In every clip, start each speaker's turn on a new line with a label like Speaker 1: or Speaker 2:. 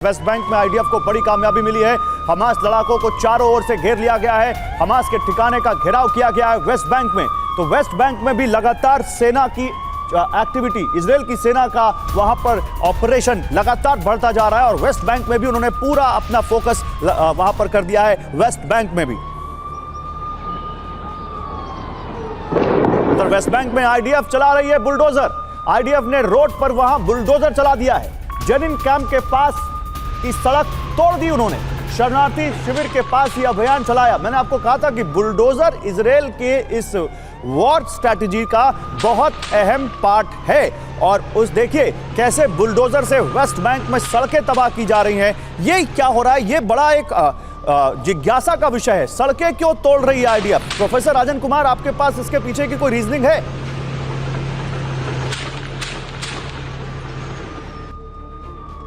Speaker 1: West Bank में IDF को बड़ी कामयाबी मिली है। हमास लड़ाकों को चारों ओर से घेर लिया गया है। हमास के ठिकाने का घेराव किया गया है वेस्ट बैंक में। तो वेस्ट बैंक में भी लगातार सेना की एक्टिविटी, इजराइल की सेना का वहां पर ऑपरेशन लगातार बढ़ता जा रहा है और वेस्ट बैंक में भी उन्होंने पूरा अपना फोकस वहां पर कर दिया है। वेस्ट बैंक में भी तो वेस्ट बैंक में आईडीएफ चला रही है बुलडोजर। आईडीएफ ने रोड पर वहां बुलडोजर चला दिया है। जेनिन कैंप के पास की सड़क तोड़ दी उन्होंने। शरणार्थी शिविर के पास ये अभियान चलाया। मैंने आपको कहा था कि बुलडोजर इजराइल के इस वॉर स्ट्रैटेजी का बहुत अहम पार्ट है। और उस देखिए कैसे बुलडोजर से वेस्ट बैंक में सड़कें तबाह की जा रही हैं। ये क्या हो रहा है, ये बड़ा एक जिज्ञासा का विषय है। सड़कें क्यों तोड़ रही है आईडीएफ? प्रोफेसर राजन कुमार, आपके पास इसके पीछे की कोई रीजनिंग है?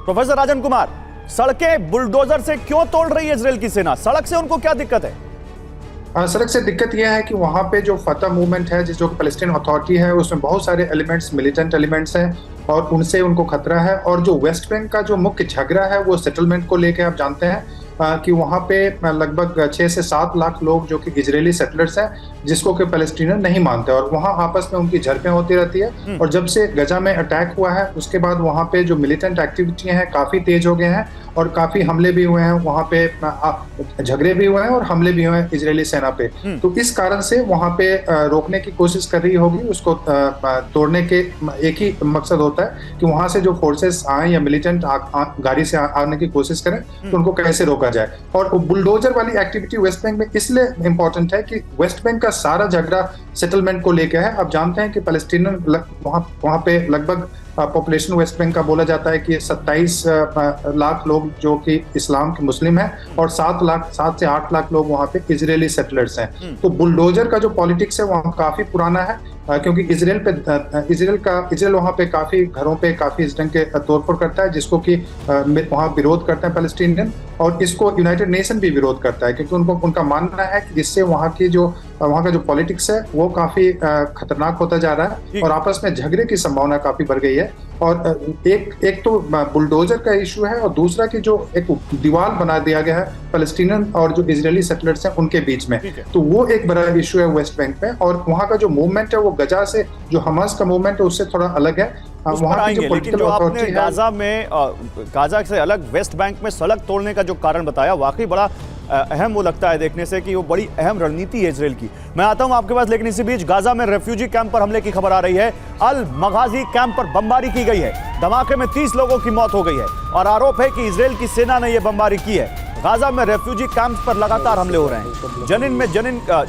Speaker 1: प्रोफेसर राजन कुमार, सड़कें बुलडोजर से क्यों तोड़ रही है इजराइल की सेना? सड़क से उनको क्या दिक्कत है?
Speaker 2: सड़क से दिक्कत यह है कि वहाँ पे जो फतह मूवमेंट है, जो पैलेस्टीन अथॉरिटी है, उसमें बहुत सारे एलिमेंट्स, मिलिटेंट एलिमेंट्स हैं और उनसे उनको खतरा है। और जो वेस्ट बैंक का जो मुख्य झगड़ा है वो सेटलमेंट को लेकर आप जानते हैं कि वहाँ पे लगभग 6 से 7 लाख लोग जो कि इजरायली सेटलर्स हैं, जिसको कि पैलेस्टीनियन नहीं मानते और वहाँ आपस में उनकी झड़पें होती रहती है। और जब से गजा में अटैक हुआ है उसके बाद वहाँ पे जो मिलिटेंट एक्टिविटियाँ हैं काफ़ी तेज हो गए हैं और काफ़ी हमले भी हुए हैं। वहाँ पे झगड़े भी हुए हैं और हमले भी हुए हैं इजरायली सेना पे। तो इस कारण से वहाँ पे रोकने की कोशिश कर रही होगी। उसको तोड़ने के एक ही मकसद होता है कि वहाँ से जो फोर्सेस आए या मिलिटेंट गाड़ी से आने की कोशिश करें तो उनको कैसे रोका जाए। और बुलडोजर वाली एक्टिविटी वेस्ट बैंक में इसलिए इंपॉर्टेंट है कि वेस्ट बैंक का सारा झगड़ा सेटलमेंट को लेकर है। आप जानते हैं कि पैलेस्टीनियन वहाँ पे लगभग पॉपुलेशन वेस्ट बैंक का बोला जाता है कि 27 लाख लोग जो कि इस्लाम के मुस्लिम हैं और 7 से 8 लाख लोग वहाँ पे इजरायली सेटलर्स हैं। तो बुलडोजर का जो पॉलिटिक्स है वहाँ काफी पुराना है क्योंकि इजराइल वहाँ पे काफी घरों पे काफी इस ढंग के तोड़फोड़ करता है, जिसको कि वहाँ विरोध करते हैं पैलेस्टीनियन। और इसको यूनाइटेड नेशन भी विरोध करता है क्योंकि उनका मानना है कि इससे वहाँ का जो पॉलिटिक्स है वो काफी खतरनाक होता जा रहा है और आपस में झगड़े की संभावना काफी बढ़ गई है। और एक तो बुलडोजर का इशू है और दूसरा कि जो एक दीवार बना दिया गया है पैलेस्टीनियन और जो इजरायली सेटलर्स हैं उनके बीच में, तो वो एक बड़ा इशू है वेस्ट बैंक में। और वहाँ का जो मूवमेंट है वो गजा से जो हमास का मूवमेंट है उससे थोड़ा अलग है।
Speaker 1: वहाँ की जो लेकिन जो आपने गाजा से अलग वेस्ट बैंक में सड़क तोड़ने का जो कारण बताया, वाकई बड़ा अहम वो लगता है देखने से कि वो बड़ी अहम रणनीति है इजराइल की। मैं आता हूं आपके पास, लेकिन इसी बीच गाजा में रेफ्यूजी कैंप पर हमले की खबर आ रही है। अल मगाजी कैंप पर बमबारी की गई है। धमाके में 30 लोगों की मौत हो गई है और आरोप है कि इजराइल की सेना ने यह बमबारी की है। गाजा में रेफ्यूजी कैंप पर लगातार हमले हो रहे हैं।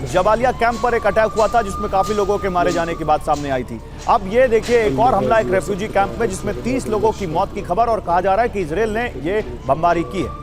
Speaker 1: जबालिया कैंप पर एक अटैक हुआ था जिसमें काफी लोगों के मारे जाने की बात सामने आई थी। अब ये देखिए एक और हमला एक रेफ्यूजी कैंप में जिसमें 30 लोगों की मौत की खबर और कहा जा रहा है कि इजराइल ने ये बमबारी की है।